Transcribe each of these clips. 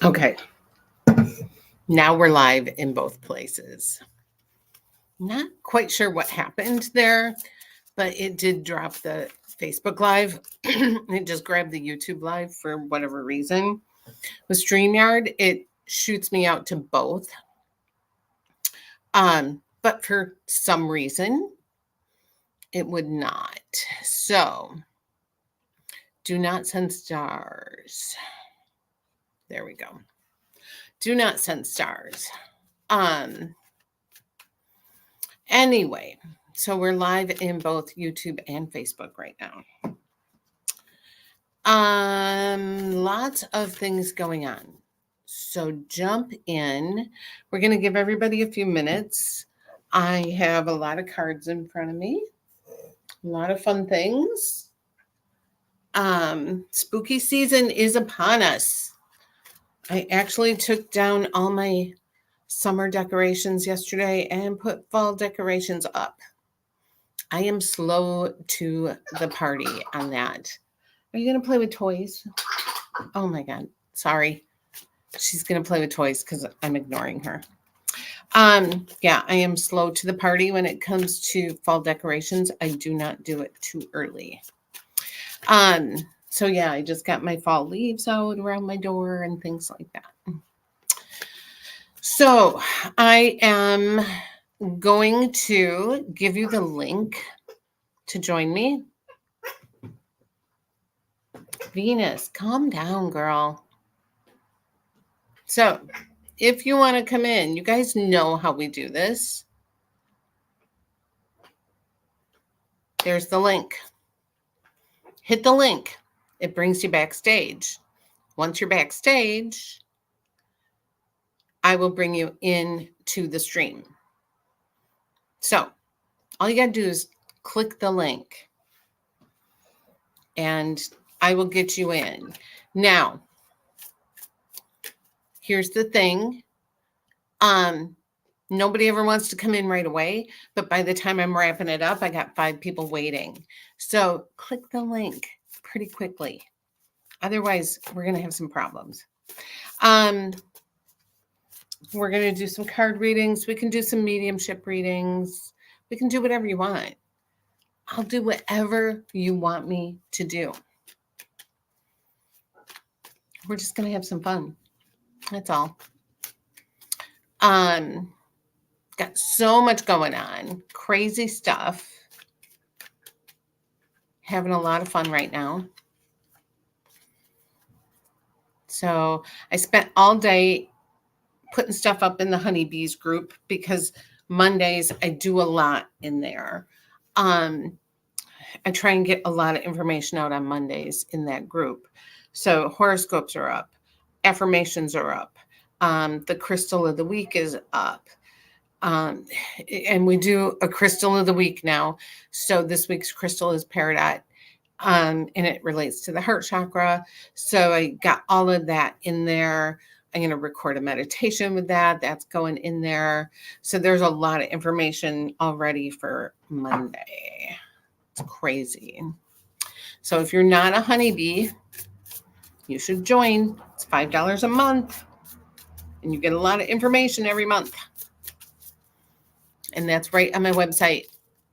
Okay. Now we're live in both places. Not quite sure what happened there, but it did drop the Facebook Live. It just grabbed the YouTube Live for whatever reason. With StreamYard, it shoots me out to both. But for some reason, it would not. So, do not send stars. There we go. Do not send stars. Anyway, so we're live in both YouTube and Facebook right now. Lots of things going on. So jump in. We're going to give everybody a few minutes. I have a lot of cards in front of me. A lot of fun things. Spooky season is upon us. I actually took down all my summer decorations yesterday and put fall decorations up. I am slow to the party on that. Are you going to play with toys? Oh my God. Sorry. She's going to play with toys because I'm ignoring her. Yeah, I am slow to the party when it comes to fall decorations. I do not do it too early. So yeah, I just got my fall leaves out around my door and things like that. So I am going to give you the link to join me. Venus, calm down, girl. So if you want to come in, you guys know how we do this. There's the link. Hit the link. It brings you backstage. Once you're backstage, I will bring you into the stream. So all you got to do is click the link and I will get you in. Now, here's the thing. Nobody ever wants to come in right away, but by the time I'm wrapping it up, I got 5 people waiting. So click the link pretty quickly. Otherwise, we're going to have some problems. We're going to do some card readings. We can do some mediumship readings. We can do whatever you want. I'll do whatever you want me to do. We're just going to have some fun. That's all. Got so much going on. Crazy stuff. Having a lot of fun right now. So I spent all day putting stuff up in the honeybees group because Mondays I do a lot in there. I try and get a lot of information out on Mondays in that group. So horoscopes are up, affirmations are up, the crystal of the week is up. And we do a crystal of the week now. So this week's crystal is peridot, and it relates to the heart chakra. So I got all of that in there. I'm going to record a meditation with that. That's going in there. So there's a lot of information already for Monday. It's crazy. So if you're not a honeybee, you should join. It's $5 a month. And you get a lot of information every month. And that's right on my website,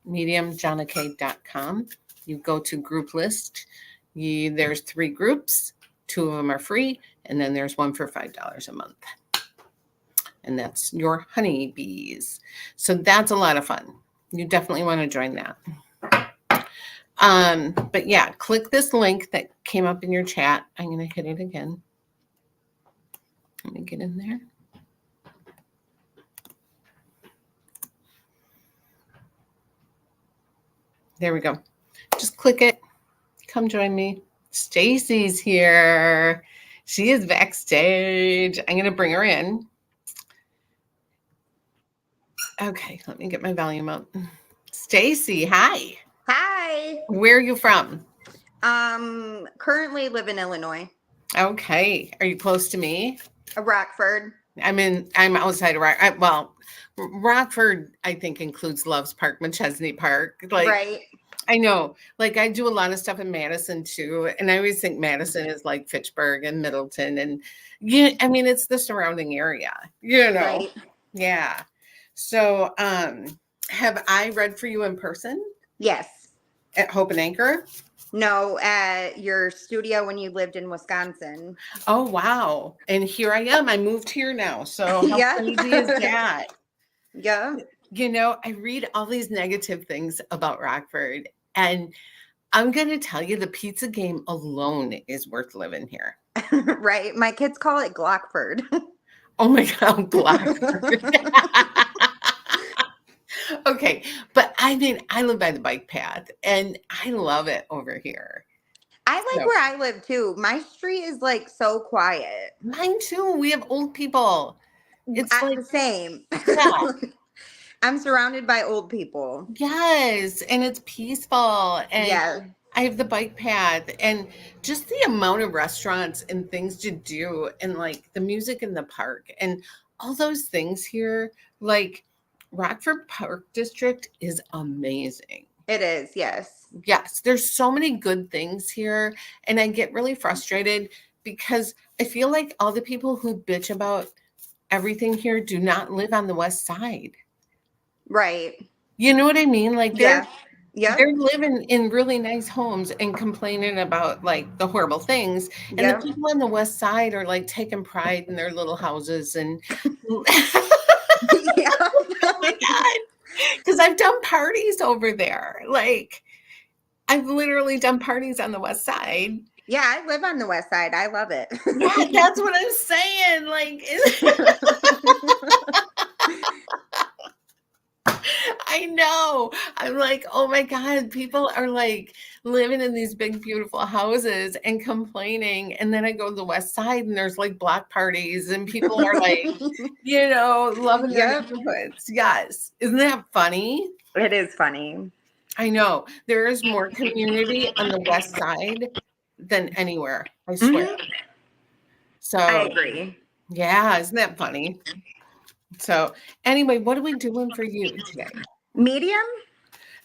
mediumjohnnak.com. You go to group list. There's 3 groups. 2 of them are free. And then there's one for $5 a month. And that's your honeybees. So that's a lot of fun. You definitely want to join that. But yeah, click this link that came up in your chat. I'm going to hit it again. Let me get in there. There we go. Just click it. Come join me. Stacy's here. She is backstage. I'm going to bring her in. Okay, let me get my volume up. Stacy, hi. Hi. Where are you from? Currently live in Illinois. Okay. Are you close to me? Rockford. I'm outside of Rockford, I think includes Loves Park, McChesney Park. Right. I know. Like I do a lot of stuff in Madison too, and I always think Madison is like Fitchburg and Middleton, and yeah, I mean it's the surrounding area, you know. Right. Yeah. So, have I read for you in person Yes. at Hope and Anchor? No, at your studio when you lived in Wisconsin. Oh wow! And here I am. I moved here now. So how Yeah. crazy is that? Yeah. You know, I read all these negative things about Rockford, and I'm going to tell you the pizza game alone is worth living here. Right. My kids call it Glockford. Oh my God, Blackford. Okay, but I mean, I live by the bike path and I love it over here. I like So, where I live too. My street is like so quiet. mine too. We have old people. It's At like, the same. yeah, I'm surrounded by old people. yes, and it's peaceful. And Yeah. I have the bike path and just the amount of restaurants and things to do and like the music in the park and all those things here. Like Rockford Park District is amazing. It is. Yes. Yes, there's so many good things here. And I get really frustrated because I feel like all the people who bitch about everything here do not live on the west side. Right. You know what I mean? Like Yeah. Yep. they're living in really nice homes and complaining about like the horrible things. And the Yep. people on the west side are like taking pride in their little houses and oh Yeah. my God. Because I've done parties over there. Like I've literally done parties on the west side. Yeah. I live on the west side. I love it. Yeah, that's what I'm saying. Like I know. I'm like, oh my God, people are like living in these big, beautiful houses and complaining. And then I go to the west side and there's like block parties and people are like, loving their Yep. neighborhoods. Yes. Isn't that funny? It is funny. I know. There is more community on the west side than anywhere. I swear. Mhm. I So, agree. yeah, isn't that funny? So, anyway, what are we doing for you today? Medium?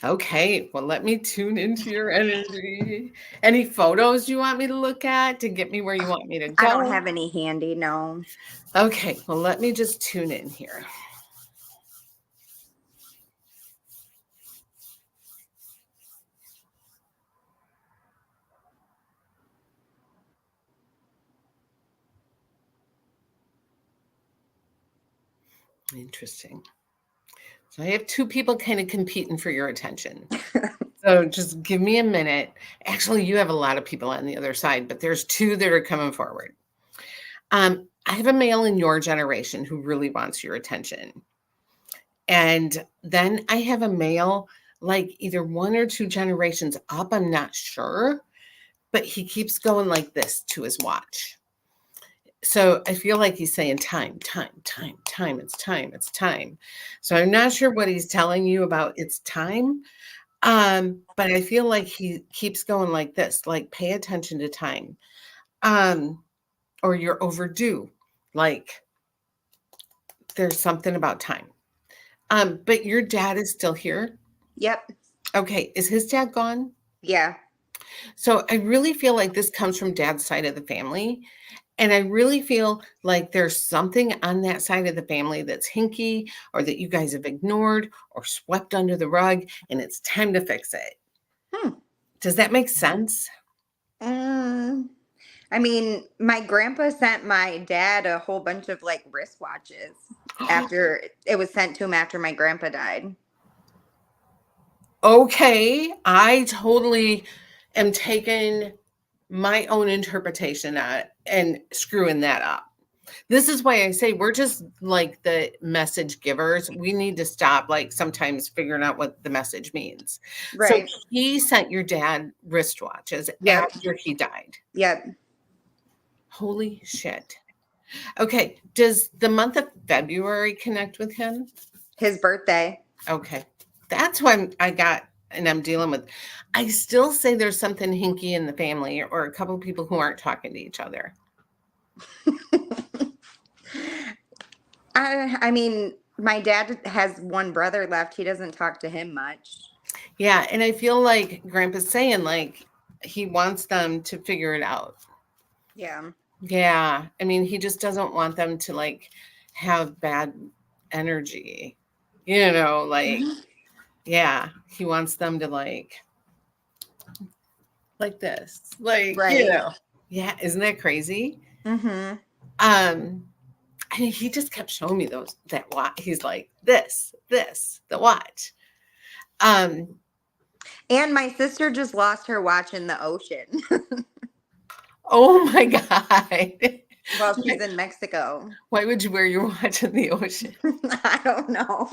Okay, well, let me tune into your energy. Any photos you want me to look at to get me where you want me to I don't go? have any handy, no. Okay, well, let me just tune in here. Interesting. So I have two people kind of competing for your attention. So just give me a minute. Actually, you have a lot of people on the other side, but there's two that are coming forward. I have a male in your generation who really wants your attention. And then I have a male like either one or two generations up, I'm not sure, but he keeps going like this to his watch. So I feel like he's saying time, time, time, time, it's time, it's time. So I'm not sure what he's telling you about it's time. But I feel like he keeps going like this, like pay attention to time. Um, or you're overdue. Like there's something about time. But your dad is still here. Yep. Okay, is his dad gone? Yeah. So I really feel like this comes from dad's side of the family. And I really feel like there's something on that side of the family that's hinky or that you guys have ignored or swept under the rug, and it's time to fix it. Hmm. Does that make sense? I mean, my grandpa sent my dad a whole bunch of like wristwatches after it was sent to him after my grandpa died. Okay, I totally am taking my own interpretation and screwing that up. This is why I say we're just like the message givers. We need to stop like sometimes figuring out what the message means. So Right. he sent your dad wristwatches Yep. after he died. Yep. Holy shit. Okay, does the month of February connect with him? His birthday. Okay. That's what I got and I'm dealing with. I still say there's something hinky in the family or a couple of people who aren't talking to each other. I mean, my dad has one brother left. He doesn't talk to him much. Yeah, and I feel like Grandpa's saying like he wants them to figure it out. Yeah. Yeah, I mean, he just doesn't want them to like have bad energy. Like Mhm. yeah, he wants them to like this. Right. Yeah, isn't that crazy? Mm-hmm. Um and he just kept showing me that watch. He's like, this, the watch. Um, And my sister just lost her watch in the ocean oh my God. while she's Why, in Mexico. why would you wear your watch in the ocean? I don't know.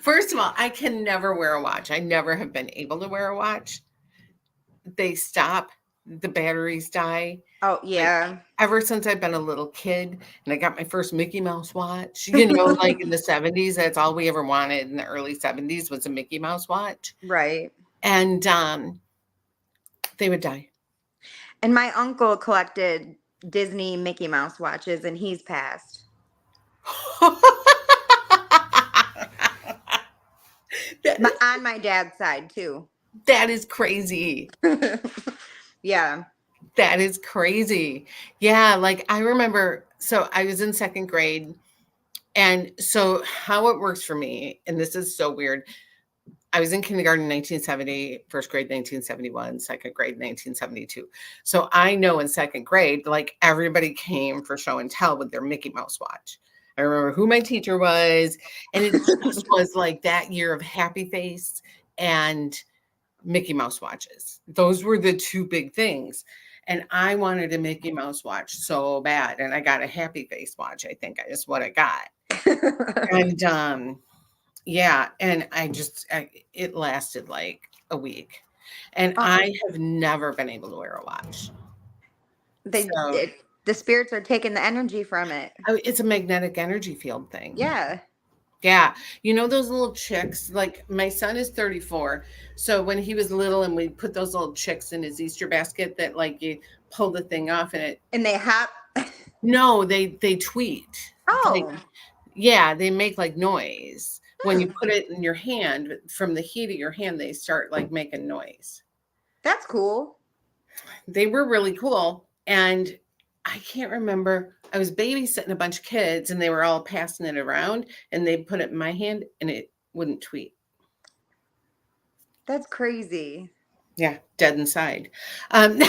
First of all, I can never wear a watch. I never have been able to wear a watch. They stop, the batteries die. Oh, Like yeah. ever since I've been a little kid and I got my first Mickey Mouse watch, like in the 70s, that's all we ever wanted in the early 70s was a Mickey Mouse watch. Right. And they would die. And my uncle collected Disney Mickey Mouse watches and he's passed. On my dad's side, too. That is crazy. Yeah. That is crazy. Yeah, like I remember, so I was in second grade. And so how it works for me, and this is so weird. I was in kindergarten in 1970, first grade 1971, second grade 1972. So I know in second grade, like everybody came for show and tell with their Mickey Mouse watch. I remember who my teacher was, and it just was like that year of Happy Face and Mickey Mouse watches. Those were the two big things. And I wanted a Mickey Mouse watch so bad. And I got a Happy Face watch, I think is what I got. And yeah, and it lasted like a week. And Oh, I have never been able to wear a watch. So the spirits are taking the energy from it. it's a magnetic energy field thing. Yeah. Yeah. You know those little chicks? Like my son is 34. So when he was little and we put those little chicks in his Easter basket that like you pull the thing off and it And they hop. no, they tweet. Like Oh. yeah, they make like noise. When you put it in your hand, from the heat of your hand, they start like making noise. That's cool. They were really cool. And I can't remember. I was babysitting a bunch of kids and they were all passing it around and they put it in my hand and it wouldn't tweet. That's crazy. Yeah, dead inside. Um,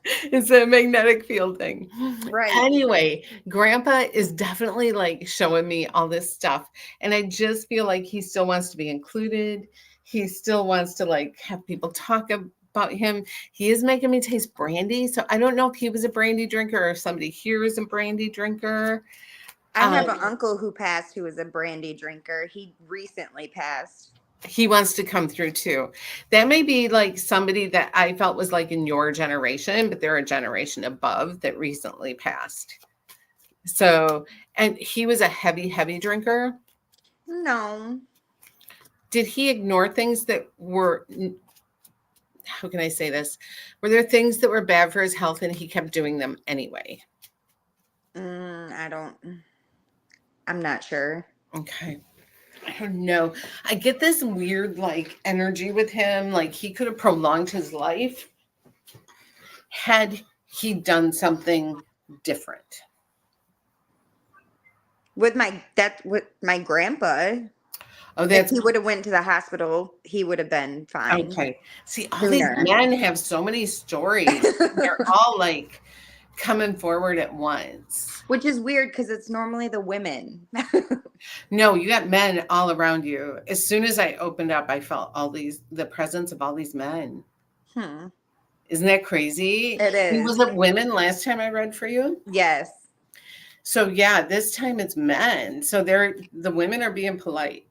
it's a magnetic field thing. Right. Anyway, Grandpa is definitely like showing me all this stuff. And I just feel like he still wants to be included. He still wants to like have people talk about him. He is making me taste brandy. So I don't know if he was a brandy drinker or if somebody here is a brandy drinker. I have an uncle who passed who was a brandy drinker. He recently passed. He wants to come through too. That may be like somebody that I felt was like in your generation, but they're a generation above that recently passed. So, and he was a heavy drinker. No. Did he ignore things that were, how can I say this? Were there things that were bad for his health and he kept doing them anyway? I'm not sure. Okay. I don't know. I get this weird like energy with him. Like he could have prolonged his life had he done something different. With my grandpa, Oh, if that's he would have went to the hospital, he would have been fine. okay. See, all Sooner. these men have so many stories. They're all like coming forward at once. Which is weird because it's normally the women. No, you got men all around you. As soon as I opened up, I felt the presence of all these men. Isn't that crazy? It is. Was it women last time I read for you? Yes. So yeah, this time it's men. So the women are being polite.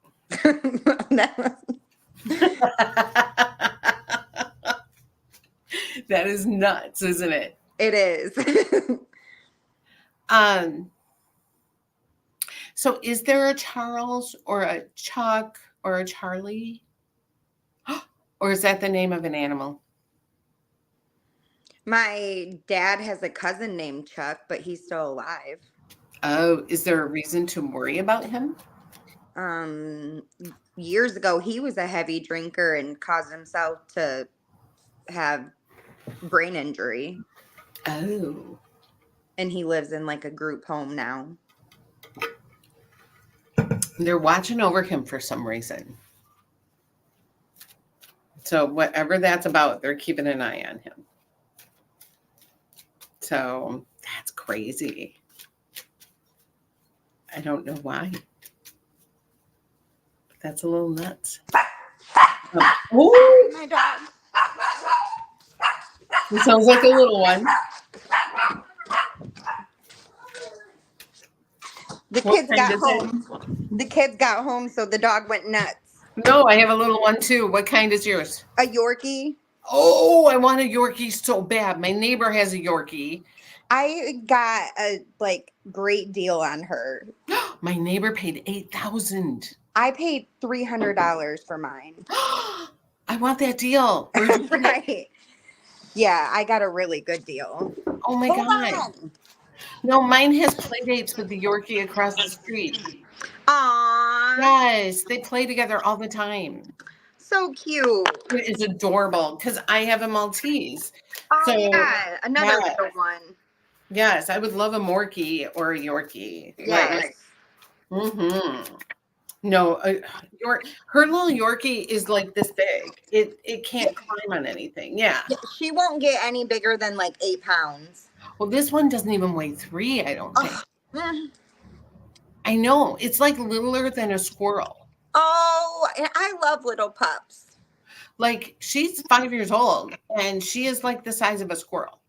That is nuts, isn't it? It is. So is there a Charles or a Chuck or a Charlie? Or is that the name of an animal? My dad has a cousin named Chuck, but he's still alive. Oh, is there a reason to worry about him? Um, Years ago, he was a heavy drinker and caused himself to have brain injury, Oh, and he lives in like a group home now. they're watching over him for some reason. So whatever that's about, they're keeping an eye on him. So that's crazy. I don't know why. That's a little nuts. Oh, My dog. it sounds like a little one. The What kids kind got is it? home. The kids got home, so the dog went nuts. No, I have a little one too. What kind is yours? A Yorkie. Oh, I want a Yorkie so bad. My neighbor has a Yorkie. I got a like great deal on her. My neighbor paid $8,000. I paid $300 for mine. I want that deal. Where'd you get it? Right. Yeah, I got a really good deal. Oh my Hold God. on. No, mine has play dates with the Yorkie across the street. Aww. Yes, they play together all the time. So cute. It is adorable because I have a Maltese. Oh So, yeah, another yeah. little one. Yes, I would love a Morkie or a Yorkie. Yes. Mm-hmm. No, her little Yorkie is like this big. It can't climb on anything. Yeah. She won't get any bigger than like 8 pounds. Well, this one doesn't even weigh 3, I don't think. Mm. I know. It's like littler than a squirrel. Oh, and I love little pups. Like she's 5 years old and she is like the size of a squirrel.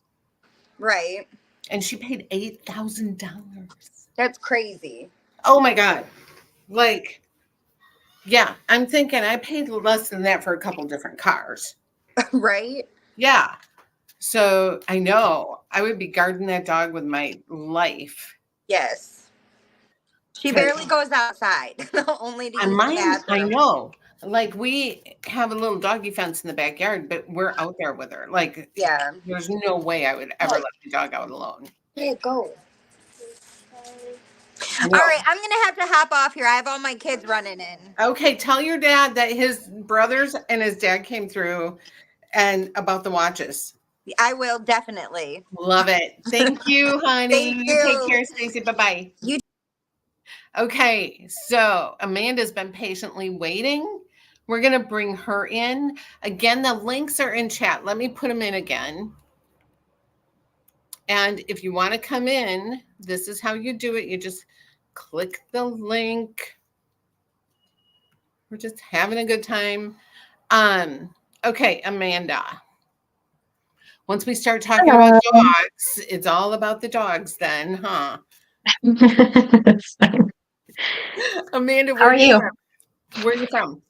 Right. And she paid $8,000. That's crazy. Oh my God. Like, yeah, I'm thinking I paid less than that for a couple different cars. Right? Yeah. So I know I would be guarding that dog with my life. Yes. She 'Cause barely goes outside. Only to use on the mine, I bathroom. know. Like we have a little doggy fence in the backyard, but we're out there with her. Like, Yeah. there's no way I would ever let the dog out alone. Hey, go. No. All right, I'm gonna have to hop off here. I have all my kids running in. Okay, tell your dad that his brothers and his dad came through and about the watches. I will definitely. Love it. Thank you, honey. Thank You take you. care, Stacey. Bye-bye. You- Okay, so Amanda's been patiently waiting. We're going to bring her in. Again, the links are in chat. Let me put them in again. And if you want to come in, this is how you do it. You just click the link. We're just having a good time. Okay, Amanda. Once we start talking about dogs, it's all about the dogs then, huh? That's fine. Amanda, How are you? Where are you from?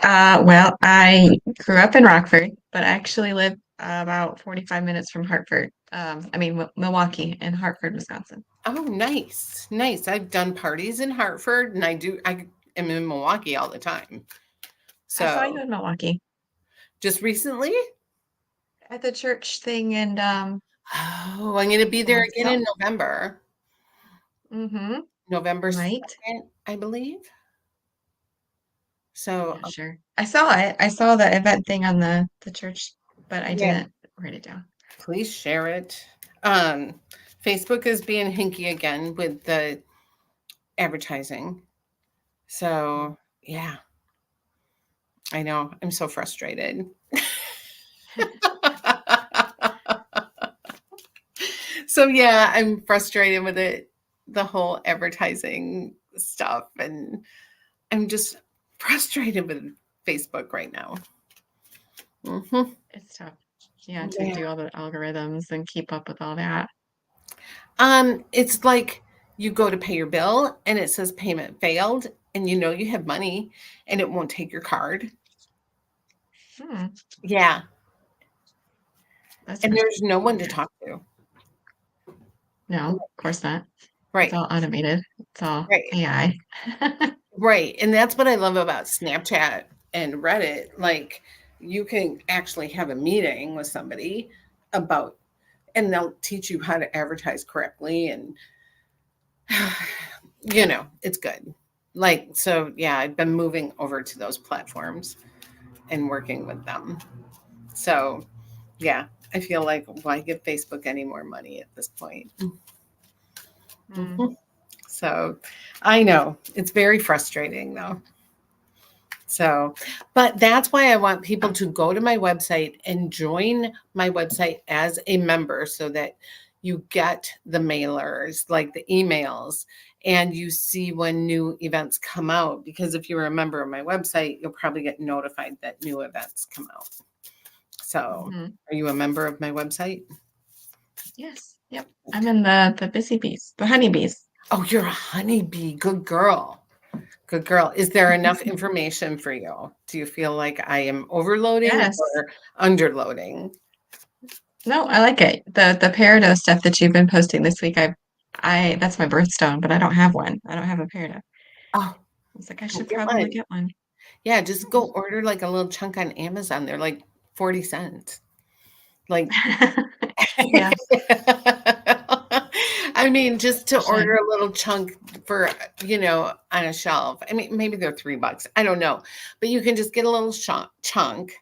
Well, I grew up in Rockford, but I actually live about 45 minutes from Hartford. Milwaukee and Hartford, Wisconsin. Oh, nice. Nice. I've done parties in Hartford and I am in Milwaukee all the time. So I saw you in Milwaukee just recently? at the church thing, and Oh, I'm going to be there again in November. November right. 2nd, I believe. So Yeah, sure. I saw it. I saw the event thing on the church, but I didn't write it down. Please share it. Facebook is being hinky again with the advertising. So yeah, I know. I'm so frustrated. So yeah, I'm frustrated with it, the whole advertising stuff, and I'm just frustrated with Facebook right now. Mm-hmm. It's tough. Yeah, to do all the algorithms and keep up with all that. It's like you go to pay your bill and it says payment failed, and you know you have money and it won't take your card. Yeah. And there's no one to talk to. No, of course not. Right. It's all automated. It's all AI. Right. And that's what I love about Snapchat and Reddit. Like, you can actually have a meeting with somebody and they'll teach you how to advertise correctly. And it's good. Like, so yeah, I've been moving over to those platforms and working with them. So yeah, I feel like why give Facebook any more money at this point? Mm. Mhm. So I know it's very frustrating though. So, but that's why I want people to go to my website and join my website as a member so that you get the mailers, like the emails, and you see when new events come out. Because if you're a member of my website, you'll probably get notified that new events come out. So, Mhm. are you a member of my website? Yes. Yep. I'm in the busy bees, the honeybees. Oh, you're a honeybee. Good girl. Good girl. Is there enough information for you? Do you feel like I am overloading Yes. or underloading? No, I like it. The peridot stuff that you've been posting this week, I that's my birthstone, but I don't have one. I don't have a peridot. Oh, I was like, I go should get probably one. get one. Yeah, just go order like a little chunk on Amazon. They're like 40 cents. Like, Yeah, I mean, just to I should. order a little chunk for, on a shelf. I mean, maybe they're $3. I don't know. But you can just get a little chunk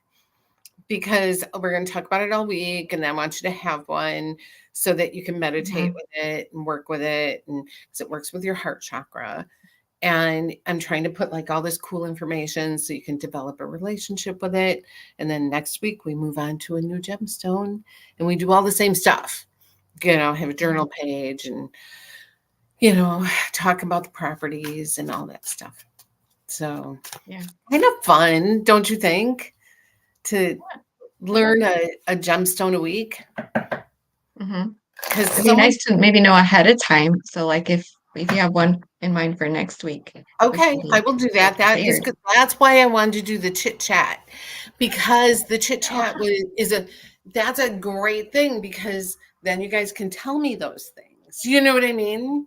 because we're going to talk about it all week. And I want you to have one so that you can meditate Mhm. with it and work with it. And because it works with your heart chakra. And I'm trying to put like all this cool information so you can develop a relationship with it. And then next week we move on to a new gemstone and we do all the same stuff. Have a journal page and, talk about the properties and all that stuff. So Yeah. kind of fun, don't you think? To learn a gemstone a week. Hmm. Because It'd be nice to maybe know ahead of time. So like if you have one in mind for next week, we can okay, I be will do more that. That is prepared. good. That's why I wanted to do the chit chat because the chit chat that's a great thing because then you guys can tell me those things. You know what I mean?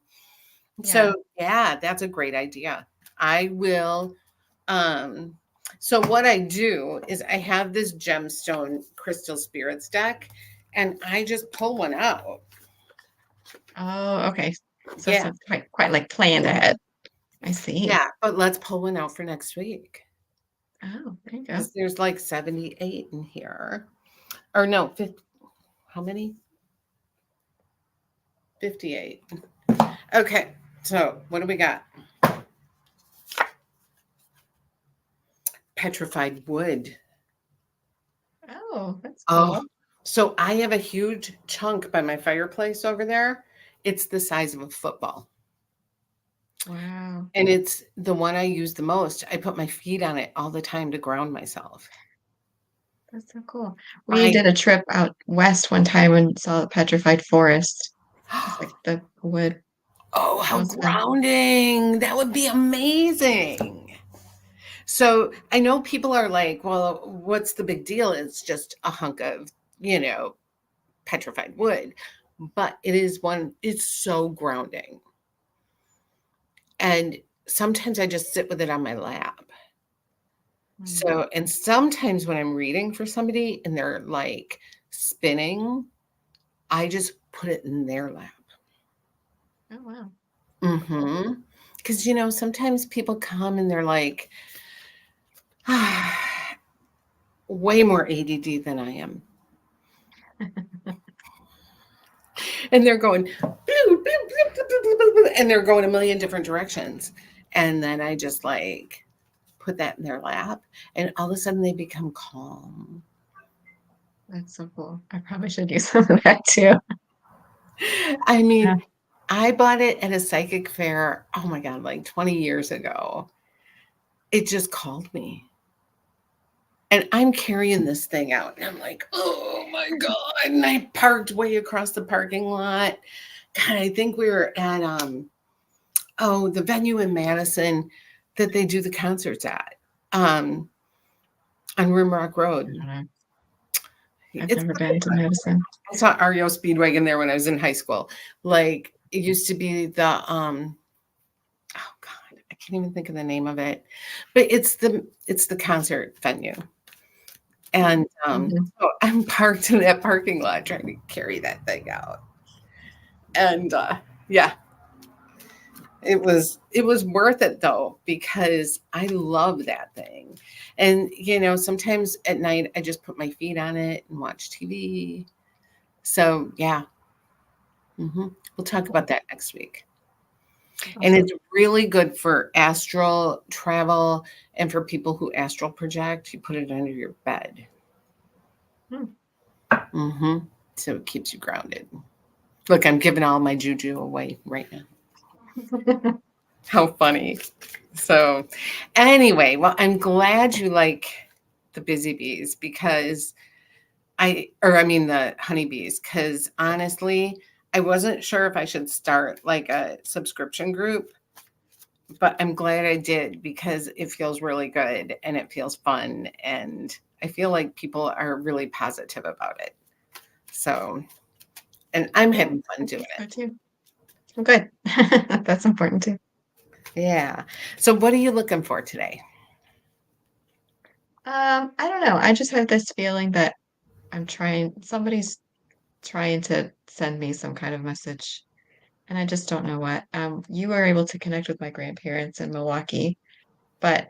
Yeah. So yeah, that's a great idea. I will. Um, so what I do is I have this gemstone crystal spirits deck, and I just pull one out. Oh, okay. So Yeah, it's quite like planned ahead. I see. yeah. But let's pull one out for next week. Oh, there you go. Because there's like 78 in here. Or no, 50, how many? 58. Okay, so what do we got? Petrified wood. Oh, that's Oh, cool. so I have a huge chunk by my fireplace over there. It's the size of a football. Wow. And it's the one I use the most. I put my feet on it all the time to ground myself. That's so cool. We I did a trip out west one time and saw the petrified forest. It's like the wood. Oh, That how was fun. grounding. That would be amazing. So I know people are like, well, what's the big deal? It's just a hunk of, petrified wood. But it's so grounding. And sometimes I just sit with it on my lap. Mm. So, and sometimes when I'm reading for somebody and they're like spinning, I just put it in their lap. Oh, wow. Mm-hmm. Because, sometimes people come and they're like, way more ADD than I am. And they're going, "Blue, blue, blue, blue, blue, blue, blue," and they're going a million different directions. And then I just like put that in their lap, and all of a sudden they become calm. That's so cool. I probably should do some of that too. I mean, Yeah. I bought it at a psychic fair, oh my God, like 20 years ago. It just called me. And I'm carrying this thing out. And I'm like, oh my God. And I parked way across the parking lot. God, I think we were at the venue in Madison that they do the concerts at. On Rimrock I Road. don't know. I've It's never been to Madison. I saw REO Speedwagon there when I was in high school. Like it used to be the oh God, I can't even think of the name of it. But it's the concert venue. And Mhm. so I'm parked in that parking lot trying to carry that thing out. And yeah. It was worth it though, because I love that thing. And sometimes at night I just put my feet on it and watch TV. So yeah. We'll talk about that next week. And Awesome. it's really good for astral travel and for people who astral project. You put it under your bed. Hmm. So it keeps you grounded. Look, I'm giving all my juju away right now. How funny. So, anyway, well, I'm glad you like the busy bees because the honeybees, because honestly, I wasn't sure if I should start like a subscription group, but I'm glad I did because it feels really good and it feels fun. And I feel like people are really positive about it. So, and I'm having fun doing So it. too. Well, good. That's important too. Yeah. So, what are you looking for today? I don't know. I just have this feeling that somebody's trying to send me some kind of message, and I just don't know what. You were able to connect with my grandparents in Milwaukee, but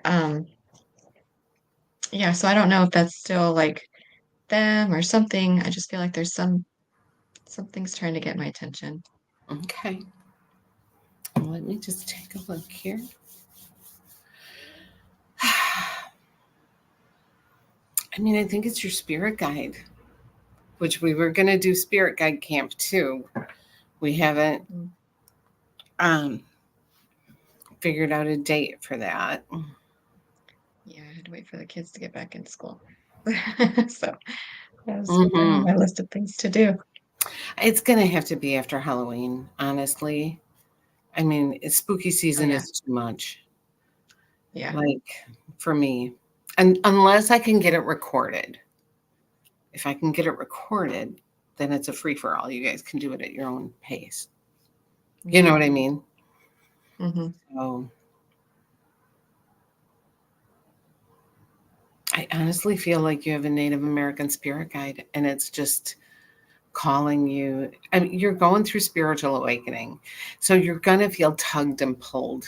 yeah, so I don't know if that's still like them or something. I just feel like there's something's trying to get my attention. Okay. Let me just take a look here. I think it's your spirit guide, which we were going to do spirit guide camp too. We haven't Mm. um, figured out a date for that. Yeah, I had to wait for the kids to get back in school. So that was on hmm my list of things to do. It's going to have to be after Halloween, honestly. Spooky Oh season yeah, is too much, yeah. like for me. And unless I can get it recorded. If I can get it recorded, then it's a free for all. You guys can do it at your own pace. You know what I mean? Mm-hmm. So I honestly feel like you have a Native American spirit guide and it's just calling you. You're going through spiritual awakening. So you're going to feel tugged and pulled.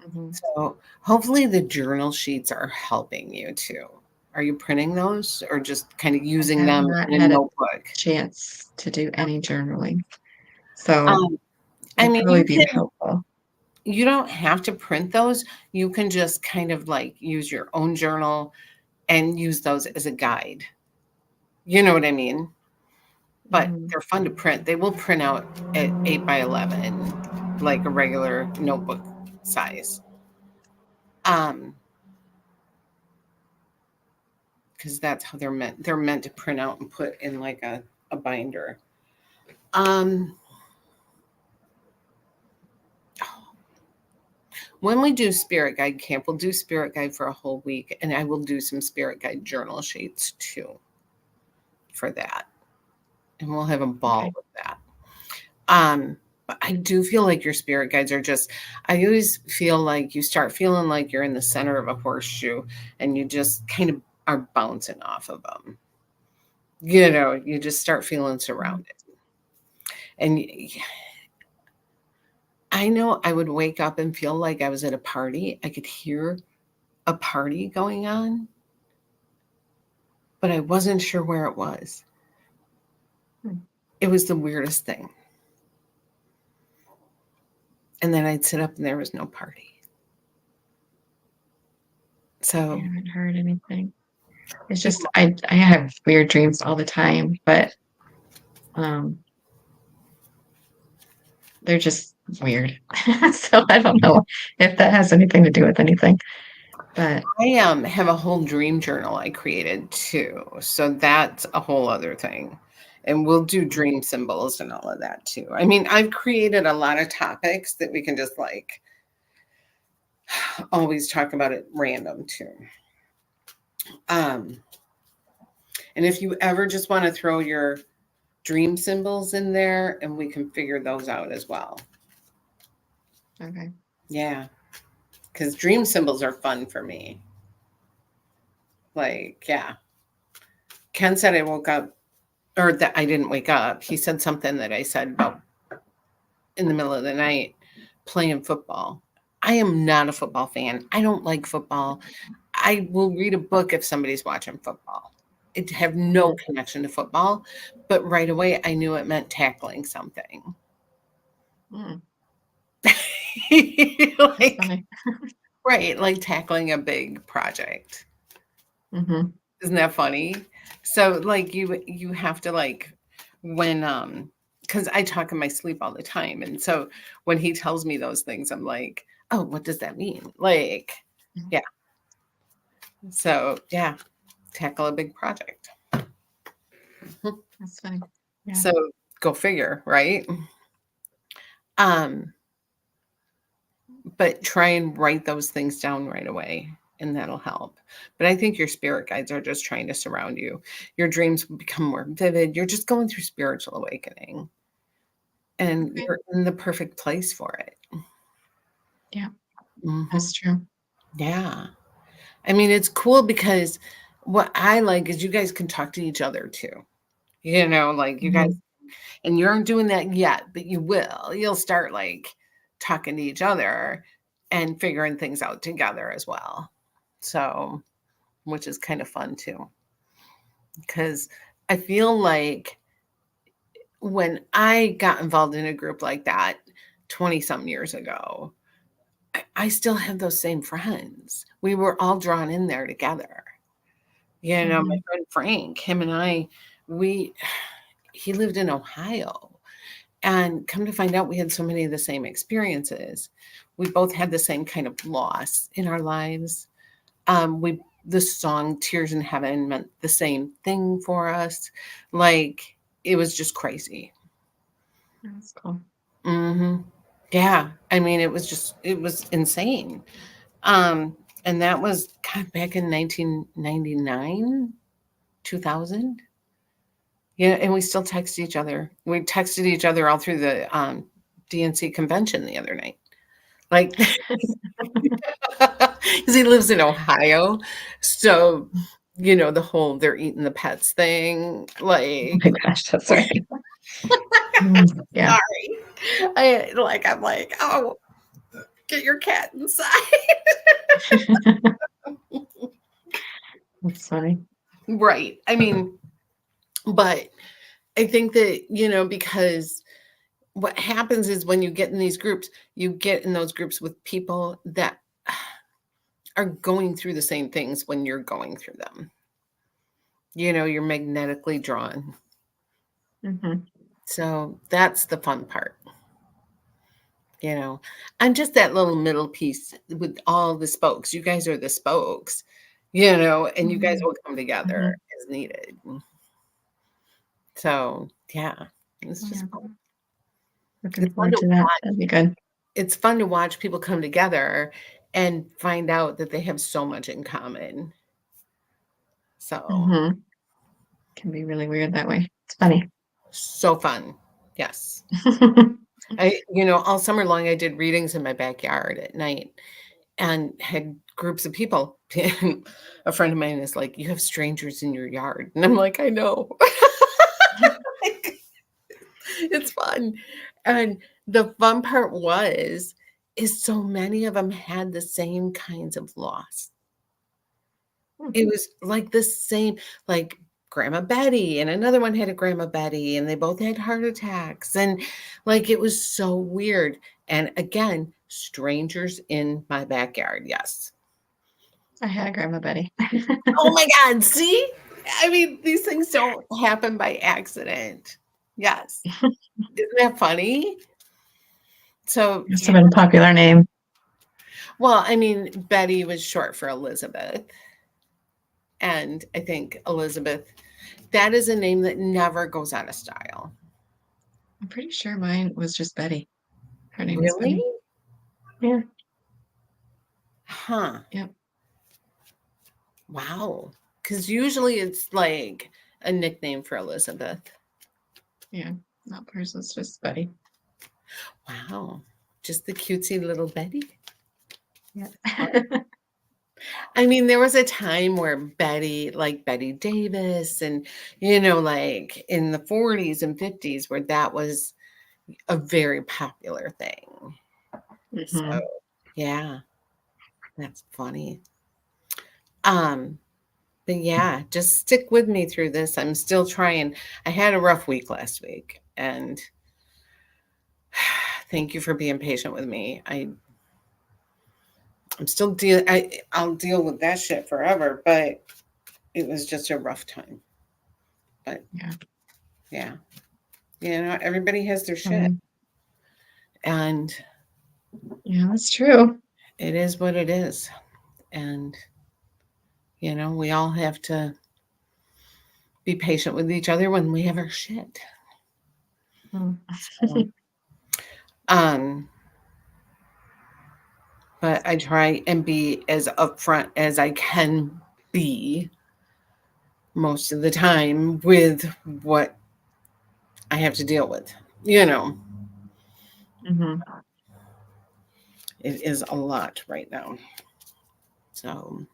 Mm-hmm. So hopefully the journal sheets are helping you too. Are you printing those or just kind of I using have them not in a had a notebook? chance to do any journaling, so Um, it'd probably you be can. helpful. You don't have to print those. You can just kind of like use your own journal and use those as a guide. You know what I mean? But Mhm. they're fun to print. They will print out at 8 by 11, like a regular notebook size. Um, because that's how they're meant. They're meant to print out and put in like a binder. Um, when we do Spirit Guide Camp, we'll do Spirit Guide for a whole week, and I will do some Spirit Guide journal sheets too for that. And we'll have a ball Okay. with that. But I do feel like your spirit guides are just, I always feel like you start feeling like you're in the center of a horseshoe and you just kind of are bouncing off of them. You just start feeling Mhm. surrounded. And I know I would wake up and feel like I was at a party. I could hear a party going on, but I wasn't sure where it was. Hmm. It was the weirdest thing. And then I'd sit up and there was no party. I So haven't heard anything. It's just I have weird dreams all the time, but um they're just weird. So I don't know if that has anything to do with anything. But I have a whole dream journal I created too. So that's a whole other thing. And we'll do dream symbols and all of that too. I've created a lot of topics that we can just like always talk about at random too. Um, and if you ever just want to throw your dream symbols in there and we can figure those out as well. okay. Yeah. Because dream symbols are fun for me. Like, yeah. Ken said I woke up or that I didn't wake up. He said something that I said about in the middle of the night playing football. I am not a football fan. I don't like football. I will read a book if somebody's watching football. I have no connection to football, but right away I knew it meant tackling something. Mm, that's Like, funny. right, like tackling a big project. Hmm. Isn't that funny? So like you have to like when because I talk in my sleep all the time. And so when he tells me those things, I'm like, oh, what does that mean? Like, Mhm. yeah. So yeah, tackle a big project. That's funny. Yeah. So go figure, right? Um, but try and write those things down right away, and that'll help. But I think your spirit guides are just trying to surround you. Your dreams will become more vivid. You're just going through spiritual awakening, and Okay. you're in the perfect place for it. Yeah, Mhm. that's true. Yeah. I mean, it's cool because what I like is you guys can talk to each other too. Like you guys, Mhm. and you aren't doing that yet, but you will. You'll start like talking to each other and figuring things out together as well. So, which is kind of fun too. Because I feel like when I got involved in a group like that 20 some years ago, I still have those same friends. We were all drawn in there together. My Mhm. friend Frank, him and I, we he lived in Ohio. And come to find out, we had so many of the same experiences. We both had the same kind of loss in our lives. We the song "Tears in Heaven" meant the same thing for us. Like it was just crazy. That's cool. Hmm. Yeah, I mean, it was insane. And that was kind of back in 1999, 2000. Yeah, and we still text each other. We texted each other all through the DNC convention the other night. Like, because he lives in Ohio. So, the whole they're eating the pets thing. Oh Like, my gosh, that's right. Mm, yeah. sorry. I'm like, oh, get your cat inside. That's funny. Right. I mean, but I think that, because what happens is when you get in these groups, you get in those groups with people that are going through the same things when you're going through them. You're magnetically drawn. Mhm. So that's the fun part. I'm just that little middle piece with all the spokes. You guys are the spokes, and you guys Mhm. will come together Mhm. as needed. So yeah, it's Yeah. just fun. Looking It's fun forward to to that. watch. That'd be good. It's fun to watch people come together and find out that they have so much in common. So Mhm. Can be really weird that way. It's funny. so fun. Yes. All summer long I did readings in my backyard at night and had groups of people. A friend of mine is like, "You have strangers in your yard." And I'm like, "I know." It's fun. And the fun part is so many of them had the same kinds of loss. Hmm. It was like the same, like Grandma Betty, and another one had a Grandma Betty, and they both had heart attacks. And like it was so weird. And again, strangers in my backyard. Yes. I had a Grandma Betty. Oh my God. See? I mean, these things don't happen by accident. Yes. Isn't that funny? So, Must yeah. have been a popular name. Well, I mean, Betty was short for Elizabeth. And I think Elizabeth, that is a name that never goes out of style. I'm pretty sure mine was just Betty. Her name was Really? Betty. Yeah. Huh. Yep. Wow. Because usually it's like a nickname for Elizabeth. Yeah. Not hers was just Betty. Wow. Just the cutesy little Betty. Yeah. I mean, there was a time where Betty, like Betty Davis, and, like in the 40s and 50s, where that was, a very popular thing. So Mhm. yeah, that's funny. But yeah, just stick with me through this. I'm still trying. I had a rough week last week, and thank you for being patient with me. I'm still I'll deal with that shit forever, but it was just a rough time. But Yeah. yeah, everybody has their shit, Um, and yeah, that's true. it is what it is. And we all have to be patient with each other when we have our shit. Mm. So, um, but I try and be as upfront as I can be most of the time with what I have to deal with. Mhm. It is a lot right now. So,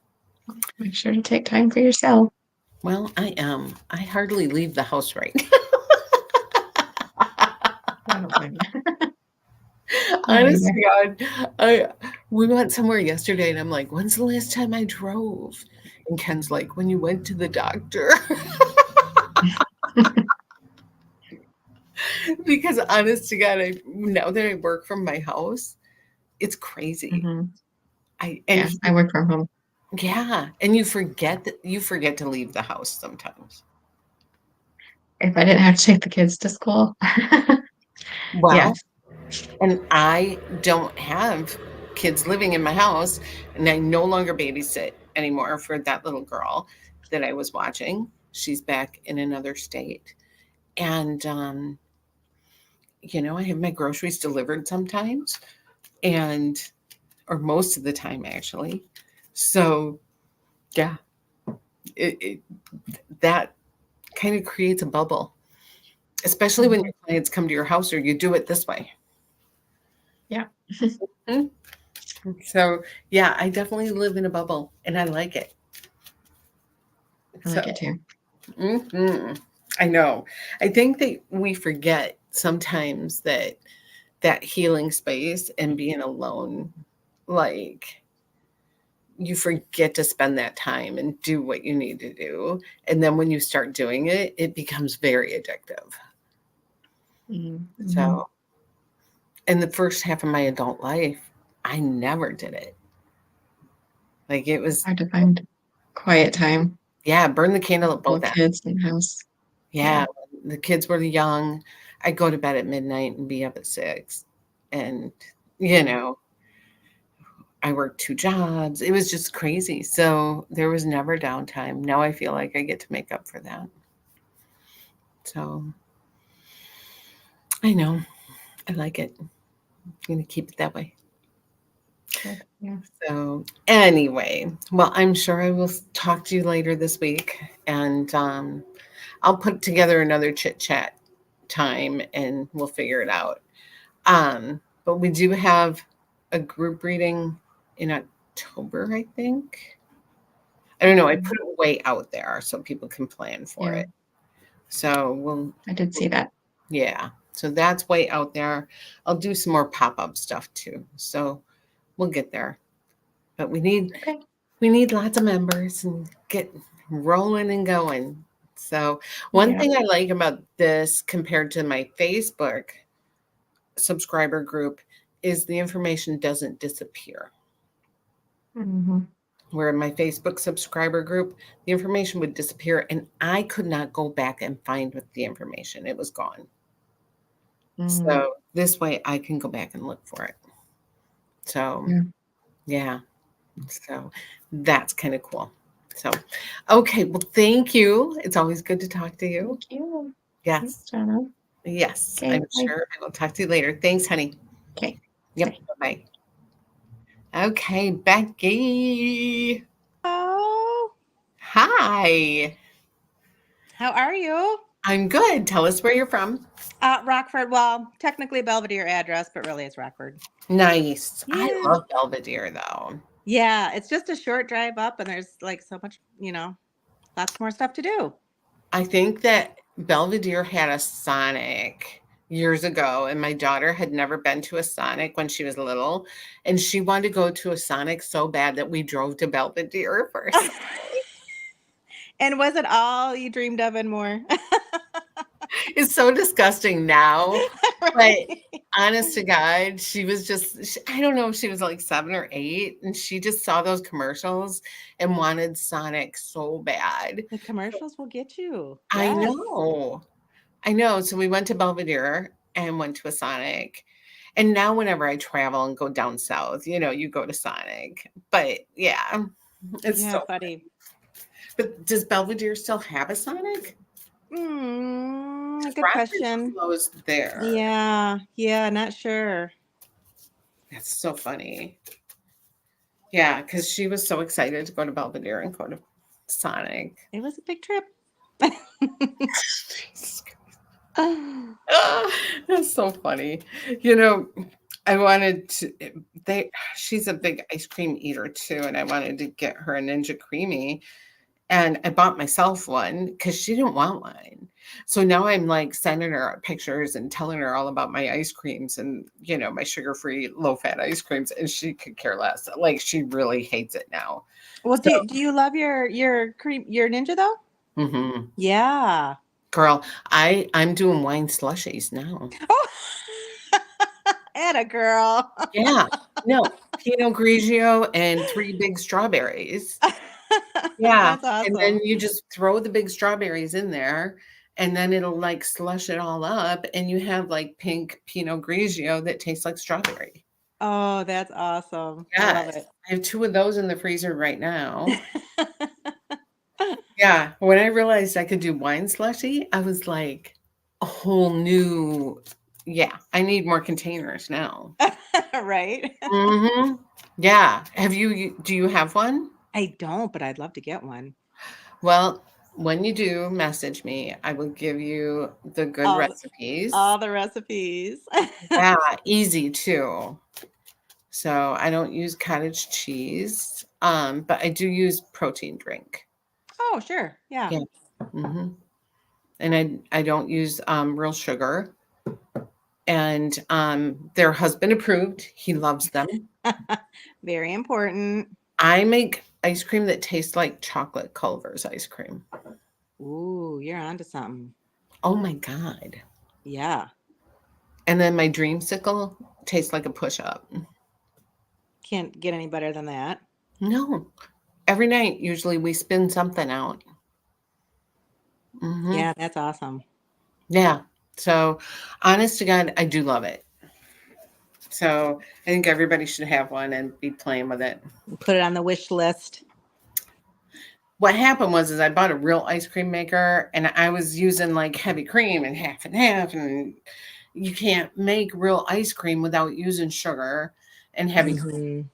Make sure to take time for yourself. well, I am. I hardly leave the house right I don't blame you. Me Honest neither. to God, we went somewhere yesterday, and I'm like, "When's the last time I drove?" And Ken's like, "When you went to the doctor." Because honest to God, now that I work from my house, it's crazy. Mhm. I Yeah, and I work from home. yeah, and you forget to leave the house sometimes. If I didn't have to take the kids to school. Well, Yes. and I don't have kids living in my house, and I no longer babysit anymore for that little girl that I was watching. She's back in another state. And I have my groceries delivered sometimes, and or most of the time actually. So yeah, it that kind of creates a bubble, especially when Mhm. your clients come to your house or you do it this way. Yeah. Mhm. So yeah, I definitely live in a bubble, and I like it. I So like it too. I know. I think that we forget sometimes that healing space and being alone, like you forget to spend that time and do what you need to do. And then when you start doing it, it becomes very addictive. Mhm. Mhm. So in the first half of my adult life, I never did it. Like it It's was, hard to find quiet time. yeah, burn the candle at Little both ends. kids in the house. Yeah, Yeah. when the kids were young, I'd go to bed at midnight and be up at 6. And, you know, I worked 2 jobs. It was just crazy. So there was never downtime. Now I feel like I get to make up for that. So I know. I like it. I'm going to keep it that way. Good. Yeah. So anyway, well, I'm sure I will talk to you later this week, and I'll put together another chit chat time, and we'll figure it out. But we do have a group reading in October, I think. I don't know. I Mhm. put it way out there so people can plan for Yeah. it. So I did see that. yeah. So that's way out there. I'll do some more pop up stuff too. So we'll get there. But Okay. we need lots of members and get rolling and going. So one Yeah. thing I like about this compared to my Facebook subscriber group is the information doesn't disappear. Mhm. Where in my Facebook subscriber group, the information would disappear and I could not go back and find what the information. It was gone. Mhm. So this way I can go back and look for it. So Yeah. yeah. So that's kind of cool. So okay, well thank you. It's always good to talk to you. Thank you. Thanks, Yes. Jenna. Yes. Okay. I'm Bye. sure I will talk to you later. Thanks, honey. Okay. Yep. Bye. Bye. Okay, Becky. Oh, Hi. how are you? I'm good. Tell us where you're from. Rockford. Well, technically Belvedere address, but really it's Rockford. Nice. I Yeah. love Belvedere though. Yeah, it's just a short drive up and there's like so much, lots more stuff to do. I think that Belvedere had a Sonic years ago, and my daughter had never been to a Sonic when she was little, and she wanted to go to a Sonic so bad that we drove to Belvedere for a Sonic. And was it all you dreamed of and more? It's so disgusting now, but Right. honest to God, she was just, I don't know if she was like 7 or 8, and she just saw those commercials and wanted Sonic so bad. The commercials will get you. I Yes. know. I know. So we went to Belvedere and went to a Sonic. And now whenever I travel and go down south, you go to Sonic. But yeah, it's Yeah, so buddy. but does Belvedere still have a Sonic? Good Rockbridge question. closed there. Yeah, not sure. That's so funny. Yeah, because she was so excited to go to Belvedere and go to Sonic. It was a big trip. Ah, that's so funny. I wanted to she's a big ice cream eater too, and I wanted to get her a Ninja Creamy. And I bought myself one because she didn't want one. So now I'm like sending her pictures and telling her all about my ice creams and, my sugar-free, low-fat ice creams. And she could care less. Like she really hates it now. Well, So, do you love your cream, your Ninja though? mhm. Yeah. Girl, I'm doing wine slushies now. Oh, atta girl. Yeah. No, Pinot Grigio and 3 big strawberries. Yeah. That's And then awesome. you just throw the big strawberries in there, and then it'll like slush it all up, and you have like pink Pinot Grigio that tastes like strawberry. Oh, that's awesome. I love Yes. I have 2 of those in the freezer right now. Yeah. When I realized I could do wine slushy, I was like, a whole new, yeah, I need more containers now. it. Right? Hmm. Yeah. Do you have one? I don't, but I'd love to get one. Well, when you do, message me. I will give you the good All, recipes. all the recipes. Yeah, easy too. So I don't use cottage cheese, but I do use protein drink. Oh, sure. Yeah. Yeah. Hmm. And I don't use real sugar. And they're husband approved. He loves them. Very important. I make ice cream that tastes like chocolate Culver's ice cream. Ooh, you're onto something. Oh my God. Yeah. And then my dreamsicle tastes like a push-up. Can't get any better than that. No. Every night, usually we spin something out. Mhm. Yeah, that's awesome. Yeah. So, honest to God, I do love it. So, I think everybody should have one and be playing with it. Put it on the wish list. What happened is I bought a real ice cream maker, and I was using like heavy cream and half, and you can't make real ice cream without using sugar and heavy cream. Mhm.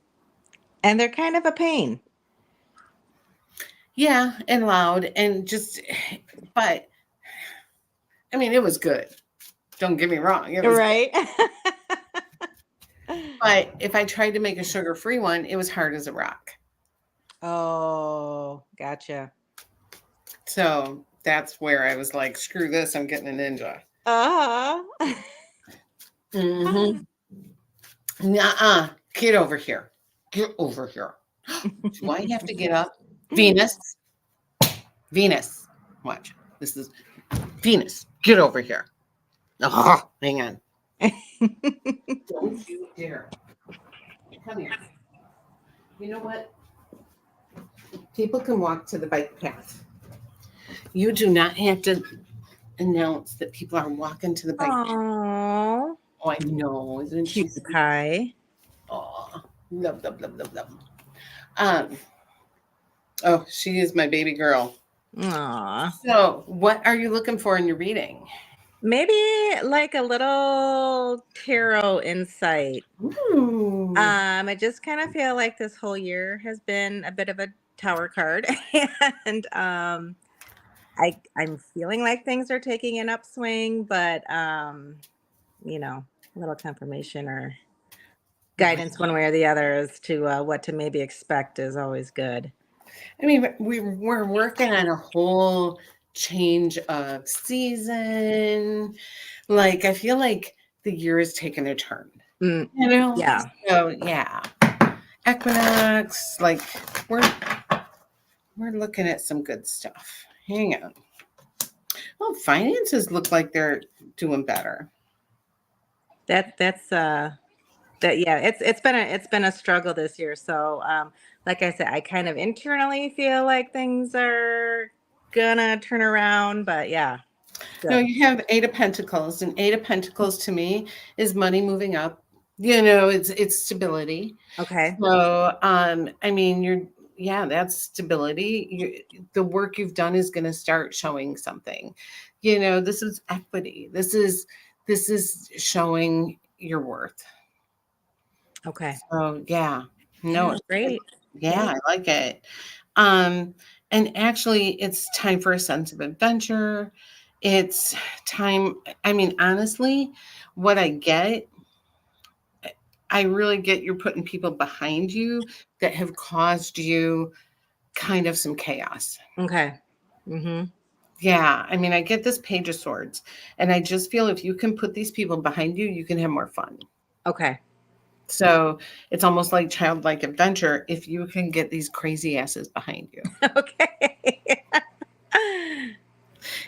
And they're kind of a pain. Yeah, and loud and just, but I mean, it was good. Don't get me wrong. It was, Right? but if I tried to make a sugar-free one, it was hard as a rock. Oh, gotcha. So that's where I was like, screw this, I'm getting a Ninja. Uh-huh. Mm-hmm. Nuh-uh. Get over here. Get over here. Do I have to get up? Venus. Watch. This is Venus. Get over here. Oh, hang on. Don't you dare. Come here. You know what? People can walk to the bike path. You do not have to announce that people are walking to the bike path. Oh, Oh, I know. Isn't she cute sweet? pie. Oh, love. Oh, she is my baby girl. Aw. So, what are you looking for in your reading? Maybe like a little tarot insight. Ooh. I just kind of feel like this whole year has been a bit of a tower card, and I'm feeling like things are taking an upswing, but a little confirmation or guidance one way or the other as to what to maybe expect is always good. I mean, we're working on a whole change of season. Like, I feel like the year is taking a turn, Mm, you know? yeah. So, yeah. Equinox, like, we're looking at some good stuff. Hang on. Well, finances look like they're doing better. That's that yeah, it's been a struggle this year. So like I said, I kind of internally feel like things are gonna turn around, but yeah. No, Good. you have Eight of Pentacles, and Eight of Pentacles to me is money moving up. You know, it's stability. Okay. So, I mean, yeah, that's stability. The work you've done is going to start showing something. You know, this is equity. This is showing your worth. Okay. So, yeah, no, Yeah, great. yeah, Great. I like it. Um, and actually, it's time for a sense of adventure. It's time. I mean, honestly, what I really get you're putting people behind you that have caused you kind of some chaos. Okay. Mm-hmm. Yeah, I mean, I get this Page of Swords, and I just feel if you can put these people behind you, you can have more fun. Okay. So it's almost like childlike adventure if you can get these crazy asses behind you, Okay.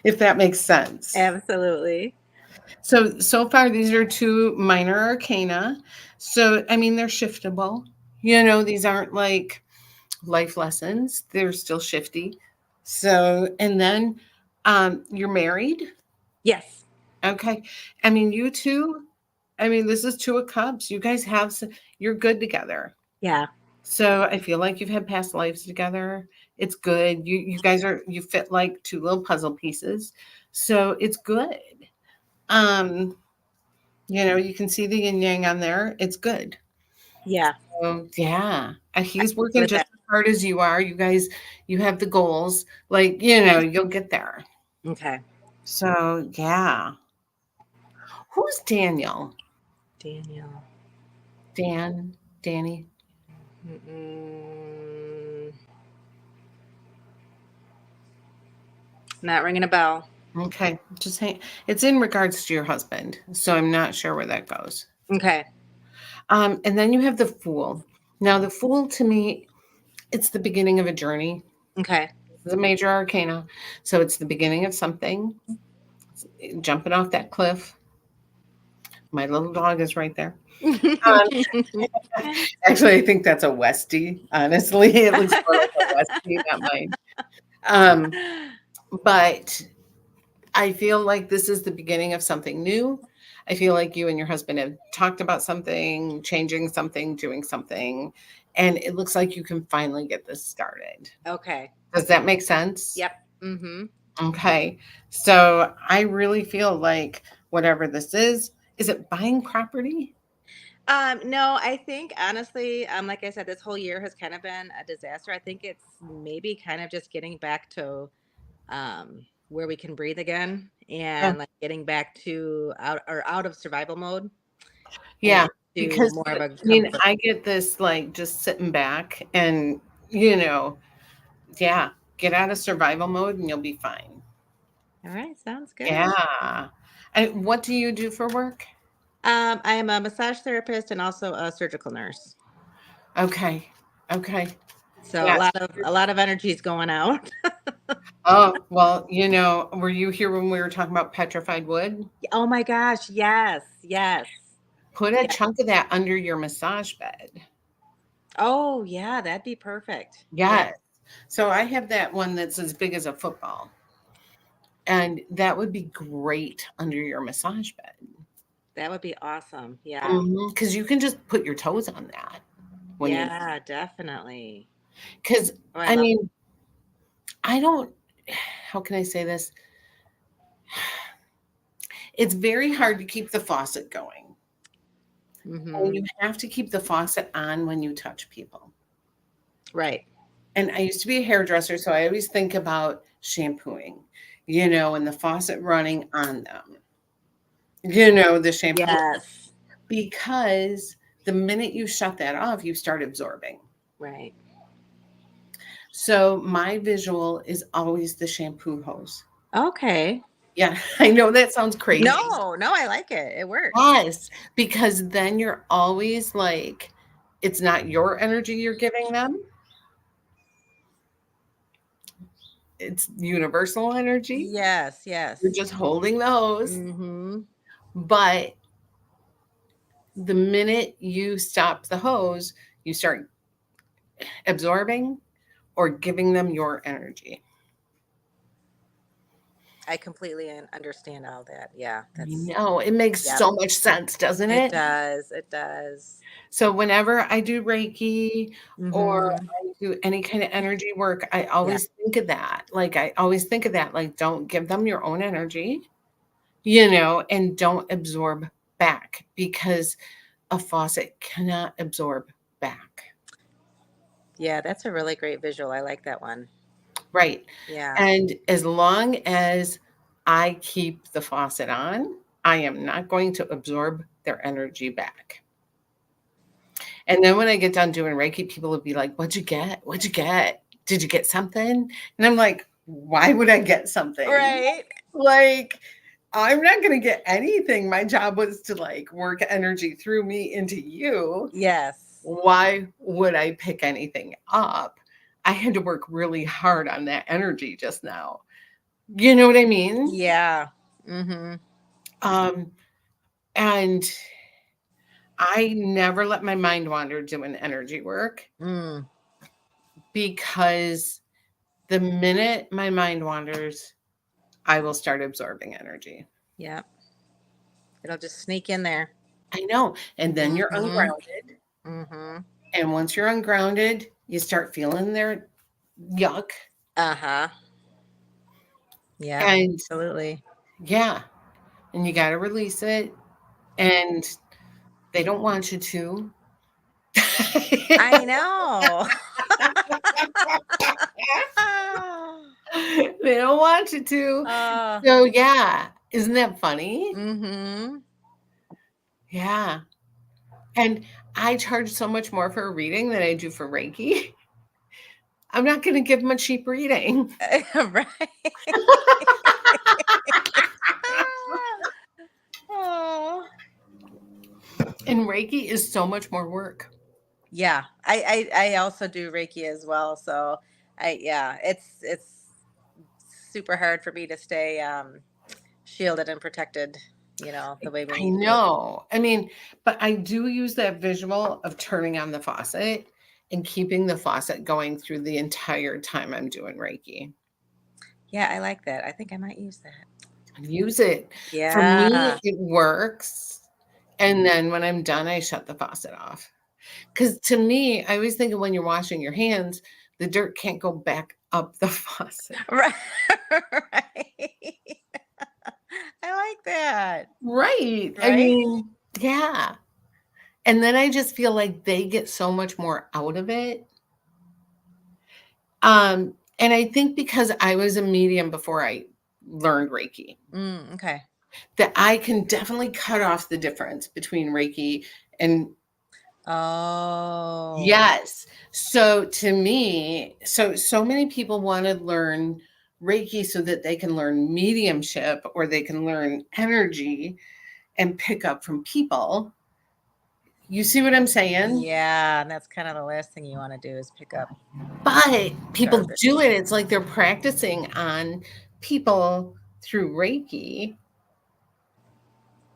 if that makes sense. Absolutely. So far, these are two minor arcana. So, I mean, they're shiftable. You know, these aren't like life lessons, they're still shifty. So, and then you're married. Yes. Okay. I mean, you two, I mean, this is Two of Cups. You guys you're good together. Yeah. So I feel like you've had past lives together. It's good. You guys you fit like two little puzzle pieces. So it's good. Um, you know, you can see the yin yang on there. It's good. Yeah. So yeah. He's Agree working with just that. as hard as you are. You guys, you have the goals. Like, you know, you'll get there. Okay. So yeah. Who's Daniel? Daniel. Danny. Mm-mm. Not ringing a bell. Okay. Just hang. It's in regards to your husband. So I'm not sure where that goes. Okay. And then you have the Fool. Now, the Fool to me, it's the beginning of a journey. Okay. This is a major arcana. So it's the beginning of something. Jumping off that cliff. My little dog is right there. Um, actually, I think that's a Westie. Honestly, it looks more like a Westie, not mine. Um, but I feel like this is the beginning of something new. I feel like you and your husband have talked about something, changing something, doing something, and it looks like you can finally get this started. Okay. Does that make sense? Yep. Mm-hmm. Okay. So I really feel like whatever this is it buying property? No, I think honestly, like I said, this whole year has kind of been a disaster. I think it's maybe kind of just getting back to where we can breathe again Yeah. and like getting back to out of survival mode Yeah. and to Because more of a I mean, comfort. I get this like just sitting back and, you know, yeah, get out of survival mode and you'll be fine. All right, sounds good. Yeah. And what do you do for work? I am a massage therapist and also a surgical nurse. Okay. Okay. So Yeah. a lot of energy is going out. Oh, well, you know, were you here when we were talking about petrified wood? Oh my gosh, yes, yes. Put a Yeah. chunk of that under your massage bed. Oh yeah, that'd be perfect. Yeah. Yes. So I have that one that's as big as a football. And that would be great under your massage bed. That would be awesome. Yeah. Because you can just put your toes on that when you Yeah, definitely. because Oh, I mean, I don't how can I say this? It's very hard to keep the faucet going. Mhm. And you have to keep the faucet on when you touch people. Right. And I used to be a hairdresser, so I always think about shampooing, you know, and the faucet running on them. You know, the shampoo. Yes. Because the minute you shut that off, you start absorbing. Right. So my visual is always the shampoo hose. Okay. Yeah, I know that sounds crazy. No, I like it. It works. Yes, because then you're always like, it's not your energy you're giving them. It's universal energy. Yes, yes. You're just holding the hose. Mm-hmm. But the minute you stop the hose, you start absorbing or giving them your energy. I completely understand all that. Yeah, I that's know it makes Yep. so much sense, doesn't it it? does. It does. So whenever I do Reiki or Mhm. I do any kind of energy work, I always think of that. Like I always think of that. Like don't give them your own energy, and don't absorb back because a faucet cannot absorb back. Yeah, that's a really great visual. I like that one. Right. Yeah. And as long as I keep the faucet on, I am not going to absorb their energy back. And then when I get done doing Reiki, people will be like, "What'd you get? What'd you get? Did you get something?" And I'm like, "Why would I get something? Right. Like, I'm not going to get anything. My job was to like work energy through me into you. Yes. Why would I pick anything up? I had to work really hard on that energy just now. You know what I mean? Yeah. Mhm. And I never let my mind wander doing energy work Mm. because the minute my mind wanders, I will start absorbing energy. Yep. It'll just sneak in there. I know. And then you're Mhm. ungrounded. Mhm. And once you're ungrounded, you start feeling their yuck. Uh-huh. Yeah. And Absolutely. yeah, and you got to release it. And they don't want you to. I know. They don't want you to. So yeah, isn't that funny? Mhm. Yeah. And I charge so much more for a reading than I do for Reiki. I'm not going to give them a cheap reading. Right. Oh. And Reiki is so much more work. Yeah. I also do Reiki as well. So it's super hard for me to stay shielded and protected, the way we I need to do it. know. I mean, but I do use that visual of turning on the faucet and keeping the faucet going through the entire time I'm doing Reiki. Yeah, I like that. I think I might use that. Use it. For Yeah. me, it works. And then when I'm done, I shut the faucet off. Because to me, I always think of when you're washing your hands, the dirt can't go back up the faucet. Right. Right. I like that. Right. I Right? mean, yeah. And then I just feel like they get so much more out of it. And I think because I was a medium before I learned Reiki, Okay. that I can definitely cut off the difference between Reiki and Oh. yes. So to me, so many people want to learn Reiki so that they can learn mediumship or they can learn energy and pick up from people. You see what I'm saying? Yeah, and that's kind of the last thing you want to do is pick up But people garbage. do it. It's like they're practicing on people through Reiki.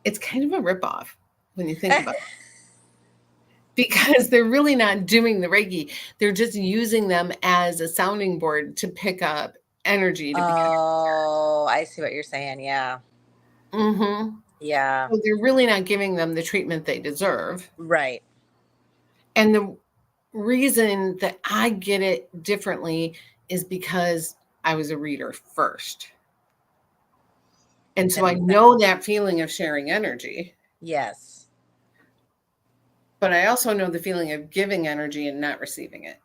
It's kind of a ripoff when you think about it. Because they're really not doing the Reiki. They're just using them as a sounding board to pick up energy to become. Oh, I see what you're saying. Yeah. Mhm. Yeah. So they're really not giving them the treatment they deserve. Right. And the reason that I get it differently is because I was a reader first. And so That I makes sense. know that feeling of sharing energy, Yes. but I also know the feeling of giving energy and not receiving it.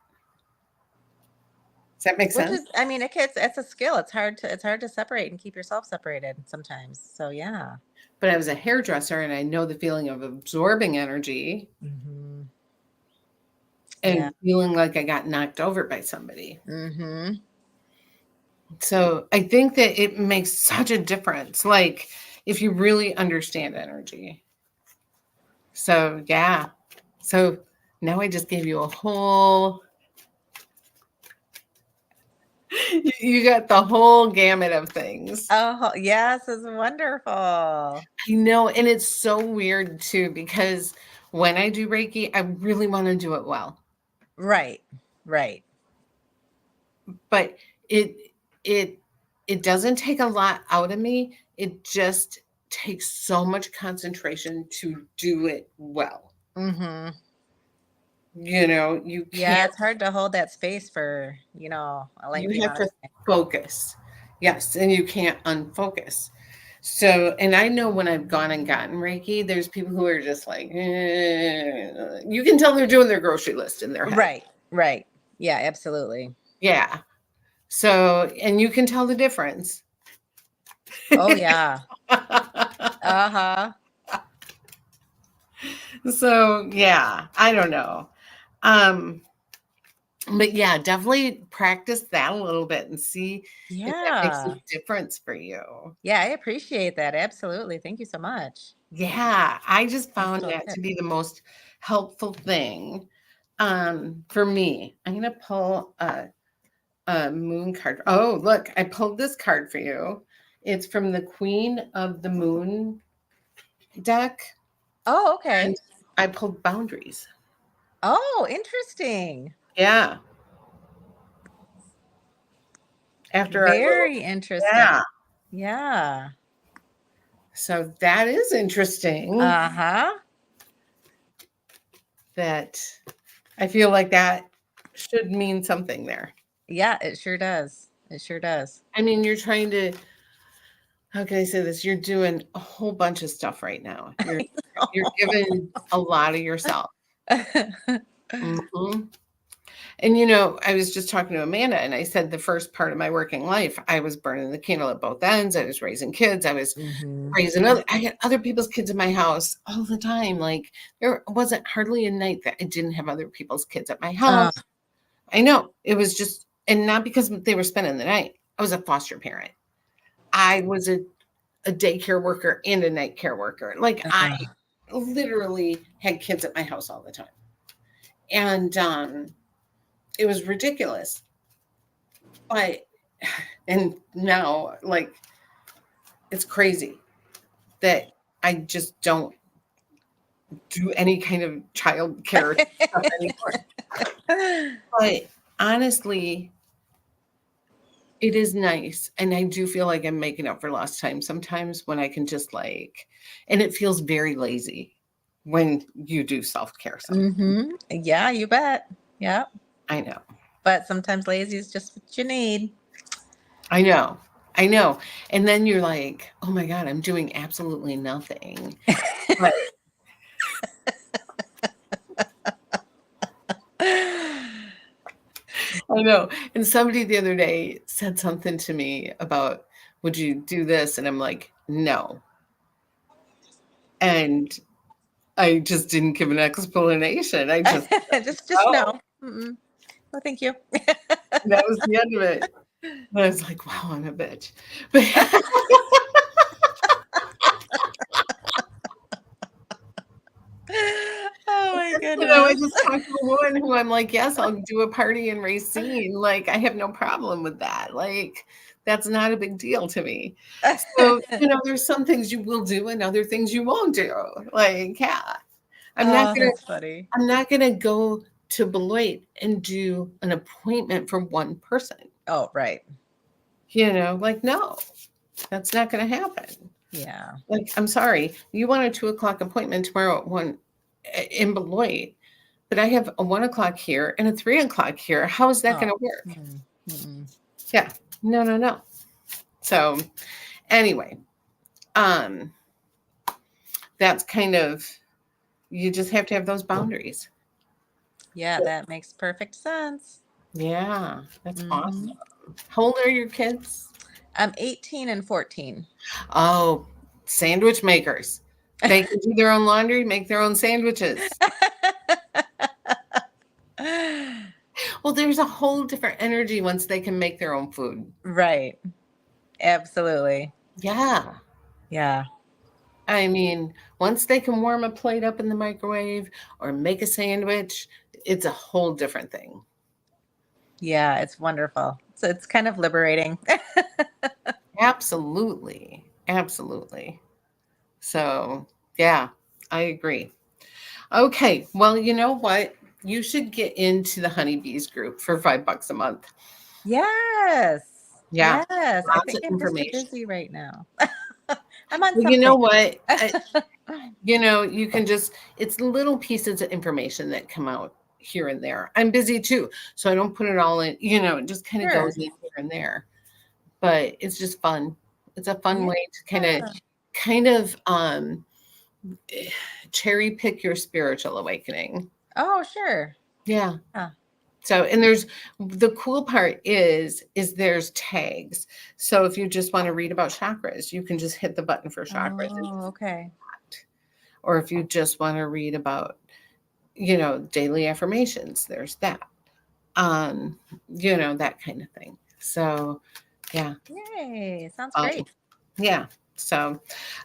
Does that make Which sense? is, I mean, it's a skill. It's hard to separate and keep yourself separated sometimes. So yeah. But I was a hairdresser and I know the feeling of absorbing energy Mm-hmm. and Yeah. feeling like I got knocked over by somebody. Mm-hmm. So I think that it makes such a difference, like if you really understand energy. So yeah. So now I just gave you a whole, you got the whole gamut of things. Oh, yes, it's wonderful. I know, and it's so weird too, because when I do Reiki, I really want to do it well. Right. Right. But it it it doesn't take a lot out of me. It just takes so much concentration to do it well. Mm-hmm. You know, you Yeah, can't, it's hard to hold that space for, a lengthy you have amount to of time. focus. Yes, and you can't unfocus. So, and I know when I've gone and gotten Reiki, there's people who are just like, you can tell they're doing their grocery list in their head. Right. Right. Yeah, absolutely. Yeah. So, and you can tell the difference. Oh, yeah. Uh-huh. So, yeah, I don't know. But yeah, definitely practice that a little bit and see if that makes a Yeah. difference for you. Yeah, I appreciate that. Absolutely. Thank you so much. Yeah, I just Nice found little that tip. to be the most helpful thing for me. I'm gonna pull a moon card. Oh, look, I pulled this card for you. It's from the Queen of the Moon deck, Oh, and okay. I pulled boundaries. Oh, interesting. Yeah. After our little, Very interesting. yeah. Yeah. So that is interesting. Uh-huh. That I feel like that should mean something there. Yeah, it sure does. It sure does. I mean, you're trying to, how can I say this? You're doing a whole bunch of stuff right now. You're giving a lot of yourself. Mhm. And I was just talking to Amanda and I said the first part of my working life, I was burning the candle at both ends. I was raising kids. I was Mhm. raising I had other people's kids in my house all the time. Like there wasn't hardly a night that I didn't have other people's kids at my house. I know it was just, and not because they were spending the night. I was a foster parent. I was a daycare worker and a night care worker. Like I literally had kids at my house all the time. And it was ridiculous. But and now like it's crazy that I just don't do any kind of child care stuff anymore. But honestly, it is nice. And I do feel like I'm making up for lost time sometimes when I can just and it feels very lazy when you do self-care. Mm-hmm. Yeah, you bet. Yeah. I know. But sometimes lazy is just what you need. I know. I know. And then you're like, oh my God, I'm doing absolutely nothing. But I know. And somebody the other day said something to me about, would you do this? And I'm like, no. And I just didn't give an explanation. I just, just oh, no. Mm-mm. No, thank you. that was the end of it. And I was like, wow, I'm a bitch. But Oh my I goodness. just talked to a woman who I'm like, yes, I'll do a party in Racine. Like, I have no problem with that. Like, that's not a big deal to me. So, there's some things you will do and other things you won't do. Like, yeah. I'm not Oh, that's funny. gonna go to Beloit and do an appointment for one person. Oh, right. Like, no, that's not gonna happen. Yeah. Like, I'm sorry, you want a 2:00 appointment tomorrow at 1 in Beloit, but I have a 1:00 here and a 3:00 here. How is that gonna work? Mm-mm. Yeah. No. So anyway, that's kind of, you just have to have those boundaries. Yeah, that makes perfect sense. Yeah, that's Mhm. awesome. How old are your kids? I'm 18 and 14. Oh, sandwich makers. They can do their own laundry, make their own sandwiches. Well, there's a whole different energy once they can make their own food. Right. Absolutely. Yeah. Yeah. I mean, once they can warm a plate up in the microwave or make a sandwich, it's a whole different thing. Yeah. It's wonderful. So it's kind of liberating. Absolutely. Absolutely. So, yeah, I agree. Okay. Well, you know what? You should get into the honeybees group for $5 a month. Yes. Yeah. Yes. I Lots think of I'm just too information. busy right now. I'm on Well, you know something. what? You can just, it's little pieces of information that come out here and there. I'm busy too, so I don't put it all in, it just kind of Sure. goes in here and there. But it's just fun. It's a fun Yeah. way to kind of cherry pick your spiritual awakening. Oh, sure. Yeah. Huh. So, and there's the cool part is there's tags. So if you just want to read about chakras, you can just hit the button for chakras. And Oh, okay. or if you just want to read about, daily affirmations, there's that. That kind of thing. So, yeah. Yay. Sounds Um, great. yeah. So,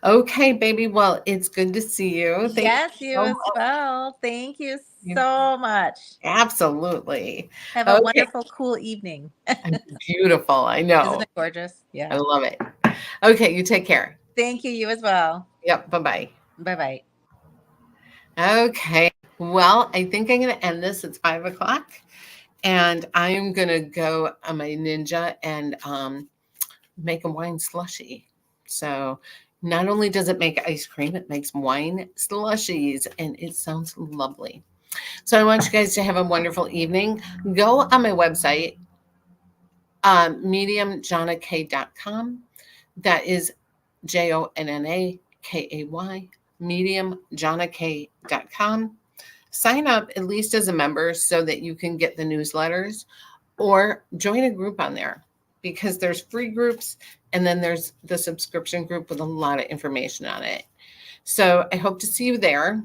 okay, baby. Well, it's good to see you. Thank Yes, you you so as much. well. Thank you You- so much. Absolutely. Have a Okay. wonderful, cool evening. Beautiful. I know. Isn't it gorgeous? I Yeah. love it. Okay. You take care. Thank you. You as well. Yep. Bye-bye. Bye bye. Okay. Well, I think I'm going to end this. It's 5:00 and I'm going to go on my Ninja and make a wine slushy. So not only does it make ice cream, it makes wine slushies and it sounds lovely. So I want you guys to have a wonderful evening. Go on my website, mediumjonnakay.com. That is JONNAKAY, mediumjonnakay.com. Sign up at least as a member so that you can get the newsletters or join a group on there because there's free groups and then there's the subscription group with a lot of information on it. So I hope to see you there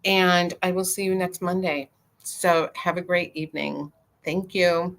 and I will see you next Monday. So have a great evening. Thank you.